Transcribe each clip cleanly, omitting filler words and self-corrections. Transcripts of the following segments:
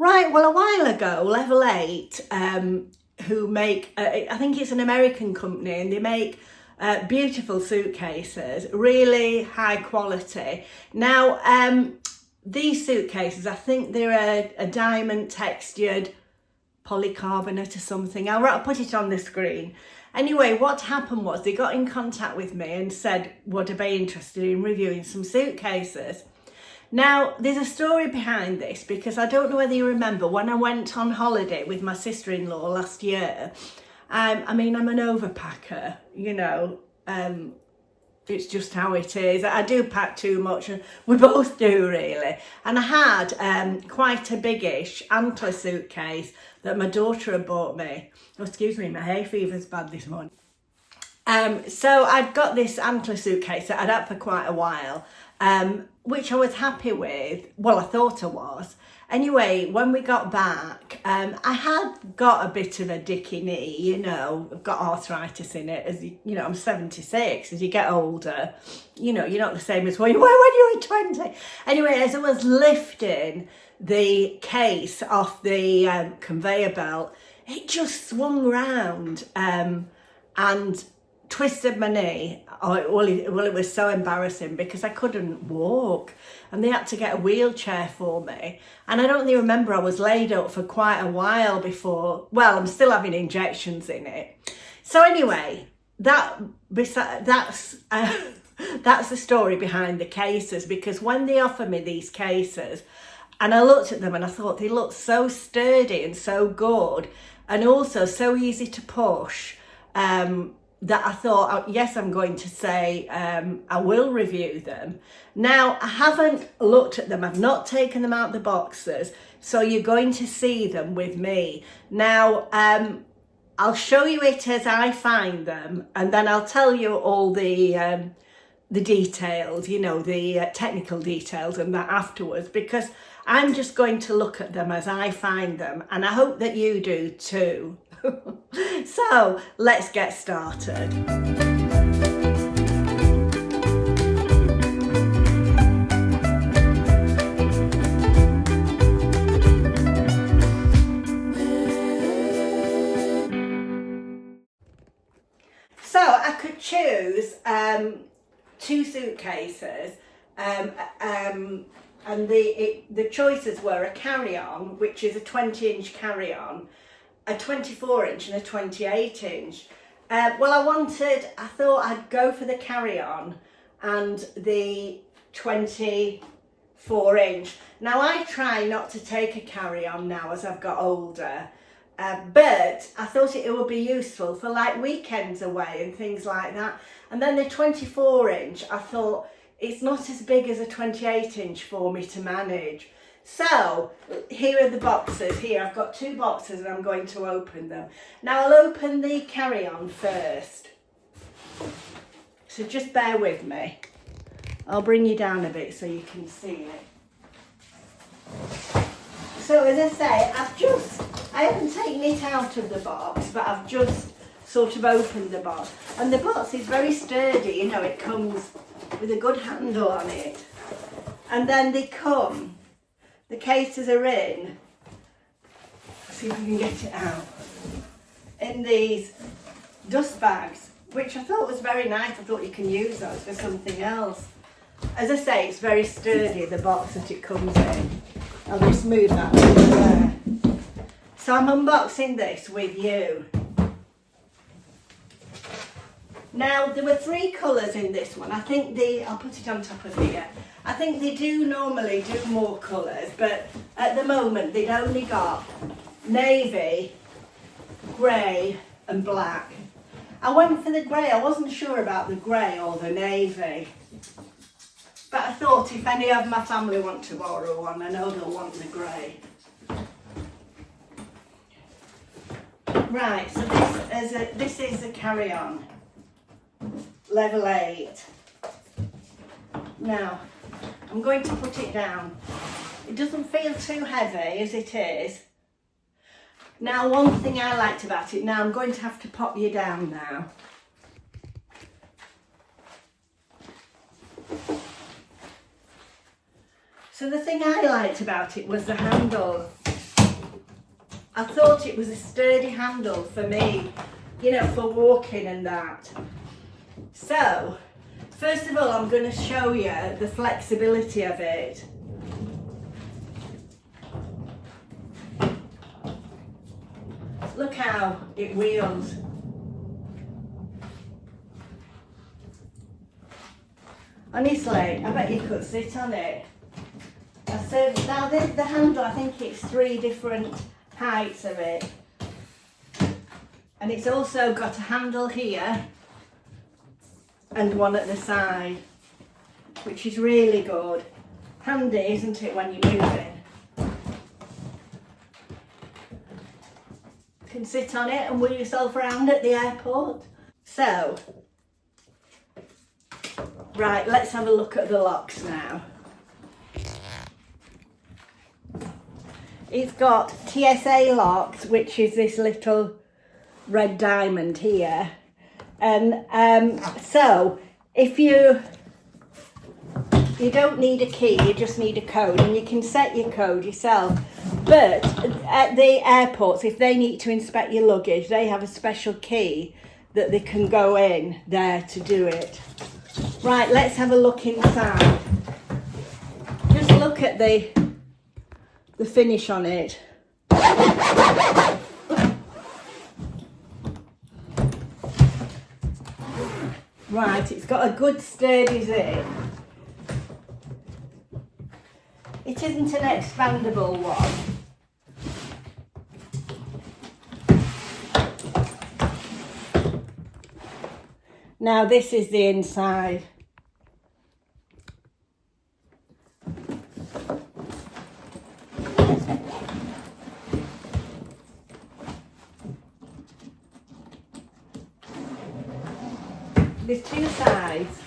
Right, well, a while ago, Level 8, who make, I think it's an American company, and they make beautiful suitcases, really high quality. Now, these suitcases, I think they're a diamond textured polycarbonate or something. I'll put it on the screen. Anyway, what happened was they got in contact with me and said, would I be interested in reviewing some suitcases? Now, there's a story behind this, because I don't know whether you remember when I went on holiday with my sister-in-law last year. I mean, I'm an overpacker, you know, it's just how it is. I do pack too much, and we both do really. And I had quite a biggish antler suitcase that my daughter had bought me. Oh, excuse me, my hay fever's bad this morning. So I'd got this antler suitcase that I'd had for quite a while, which I was happy with. Well, I thought I was. Anyway, when we got back, I had got a bit of a dicky knee, you know. I've got arthritis in it, as you know, I'm 76. As you get older, you know, you're not the same as what you were when you were 20. Anyway, as I was lifting the case off the conveyor belt, it just swung round and twisted my knee. Well, it was so embarrassing because I couldn't walk, and they had to get a wheelchair for me. And I don't really remember, I was laid up for quite a while before. Well, I'm still having injections in it. So anyway, that's the story behind the cases, because when they offered me these cases, and I looked at them and I thought they looked so sturdy and so good, and also so easy to push, that I thought, yes, I'm going to say I will review them. Now, I haven't looked at them. I've not taken them out of the boxes, so you're going to see them with me. Now, I'll show you it as I find them, and then I'll tell you all the details, you know, the technical details and that afterwards, because I'm just going to look at them as I find them, and I hope that you do too. So let's get started. So I could choose two suitcases, and the choices were a carry-on, which is a 20-inch carry-on, a 24-inch and a 28-inch. Well, I thought I'd go for the carry-on and the 24-inch. Now, I try not to take a carry-on now as I've got older, but I thought it would be useful for like weekends away and things like that. And then the 24-inch, I thought it's not as big as a 28-inch for me to manage. So here are the boxes. Here I've got two boxes and I'm going to open them. Now I'll open the carry-on first. So just bear with me. I'll bring you down a bit so you can see it. So as I say, I haven't taken it out of the box, but I've just sort of opened the box. And the box is very sturdy, you know, it comes with a good handle on it. And then they come, the cases are in, let's see if we can get it out, in these dust bags, which I thought was very nice. I thought you can use those for something else. As I say, it's very sturdy, the box that it comes in. I'll just move that over there. So I'm unboxing this with you. Now, there were three colours in this one. I think I'll put it on top of here. I think they do normally do more colours, but at the moment they'd only got navy, grey and black. I went for the grey. I wasn't sure about the grey or the navy, but I thought if any of my family want to borrow one, I know they'll want the grey. Right, so this is a carry-on, Level 8. Now, I'm going to put it down. It doesn't feel too heavy as it is. Now, one thing I liked about it, now I'm going to have to pop you down now. So the thing I liked about it was the handle. I thought it was a sturdy handle for me, you know, for walking and that. So, first of all, I'm going to show you the flexibility of it. Look how it wheels. Honestly, I bet you could sit on it. Now the handle, I think it's 3 different heights of it. And it's also got a handle here and one at the side, which is really good. Handy, isn't it, when you're moving? You can sit on it and wheel yourself around at the airport. So, right, let's have a look at the locks now. It's got TSA locks, which is this little red diamond here. And so if you don't need a key, you just need a code, and you can set your code yourself. But at the airports, if they need to inspect your luggage, they have a special key that they can go in there to do it. Right, let's have a look inside. Just look at the finish on it. Right, it's got a good sturdy zip. It isn't an expandable one. Now this is the inside. There's 2 sides.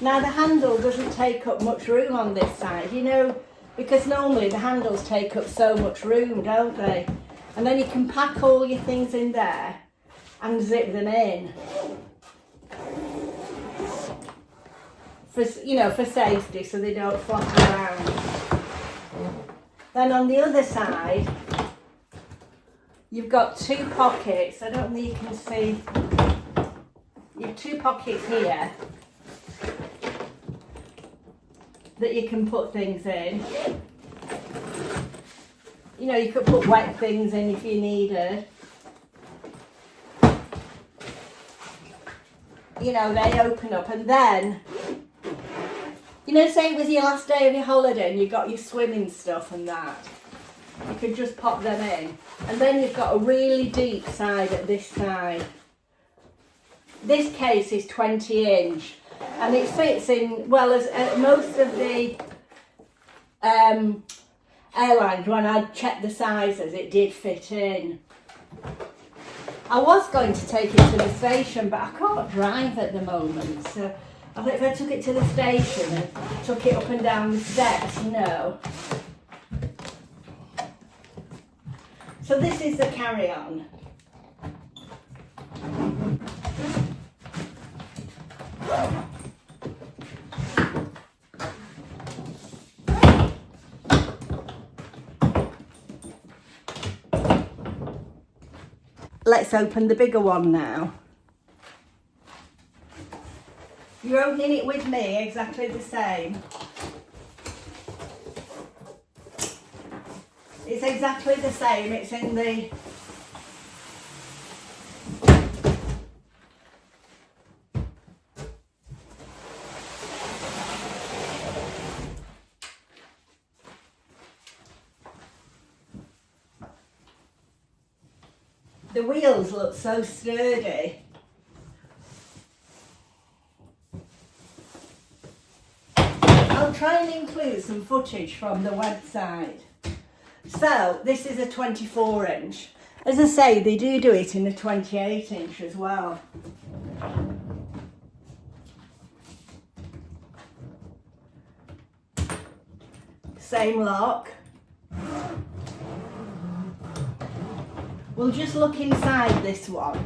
Now the handle doesn't take up much room on this side, you know, because normally the handles take up so much room, don't they? And then you can pack all your things in there and zip them in. For, you know, for safety, so they don't flop around. Then on the other side, you've got 2 pockets. I don't think you can see. You have 2 pockets here that you can put things in. You know, you could put wet things in if you needed. You know, they open up, and then, you know, say it was your last day of your holiday and you got your swimming stuff and that. You could just pop them in. And then you've got a really deep side at this side. This case is 20 inch and it fits in, well, as most of the airlines, when I checked the sizes, it did fit in. I was going to take it to the station, but I can't drive at the moment, so I think if I took it to the station and took it up and down the steps, no. So this is the carry-on. Let's open the bigger one now. You're opening it with me, exactly the same. It's exactly the same, it's in the wheels look so sturdy. I'll try and include some footage from the website. So this is a 24 inch. As I say, they do it in a 28 inch as well. Same lock. We'll just look inside this one.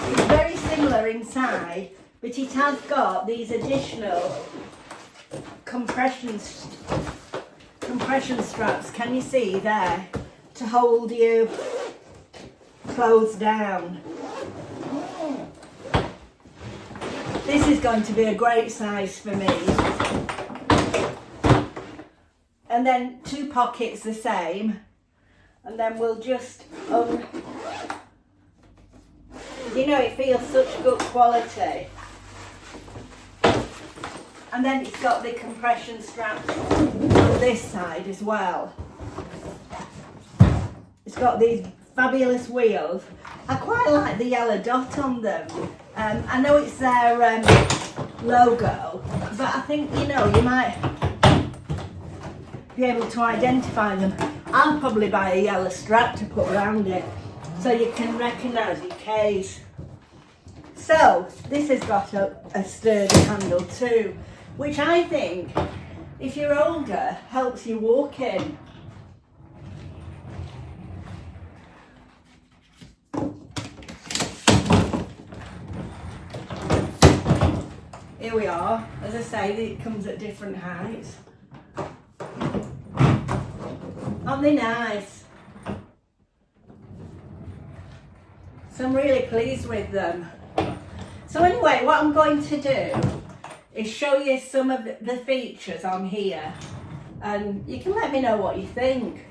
It's very high, but it has got these additional compression straps, can you see there, to hold your clothes down. This is going to be a great size for me. And then 2 pockets the same, and then we'll just you know, it feels such good quality. And then it's got the compression straps on this side as well. It's got these fabulous wheels. I quite like the yellow dot on them. I know it's their logo, but I think, you know, you might be able to identify them. I'll probably buy a yellow strap to put around it so you can recognise your case. So this has got a sturdy handle too, which I think, if you're older, helps you walk in. Here we are. As I say, it comes at different heights. Aren't they nice? So I'm really pleased with them. So anyway, what I'm going to do is show you some of the features on here, and you can let me know what you think.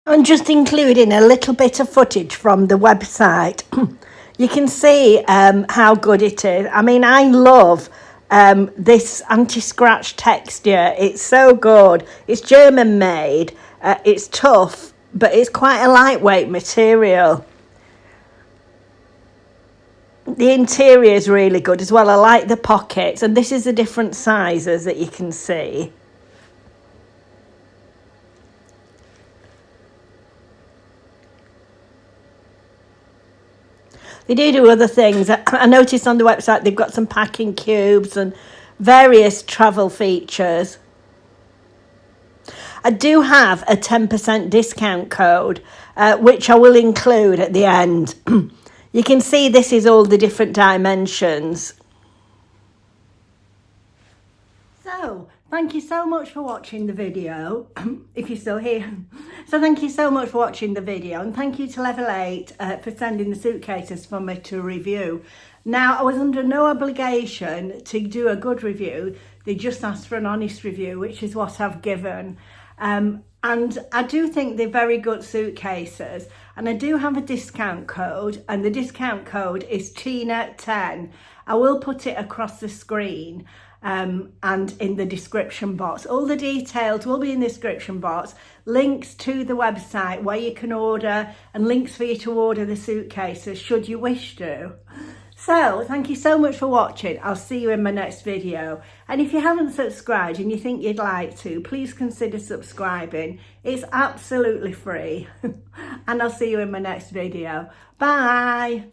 I'm just including a little bit of footage from the website. You can see how good it is. I mean, I love this anti-scratch texture. It's so good. It's German made. It's tough, but it's quite a lightweight material. The interior is really good as well. I like the pockets, and this is the different sizes that you can see. They do other things. I noticed on the website they've got some packing cubes and various travel features. I do have a 10% discount code, which I will include at the end. You can see this is all the different dimensions. So, thank you so much for watching the video, if you're still here. So thank you so much for watching the video, and thank you to Level 8 for sending the suitcases for me to review. Now, I was under no obligation to do a good review. They just asked for an honest review, which is what I've given. And I do think they're very good suitcases. And I do have a discount code, and the discount code is Tina10. I will put it across the screen. And in the description box. All the details will be in the description box, links to the website where you can order, and links for you to order the suitcases should you wish to. So thank you so much for watching. I'll see you in my next video, and if you haven't subscribed and you think you'd like to, please consider subscribing. It's absolutely free. And I'll see you in my next video. Bye.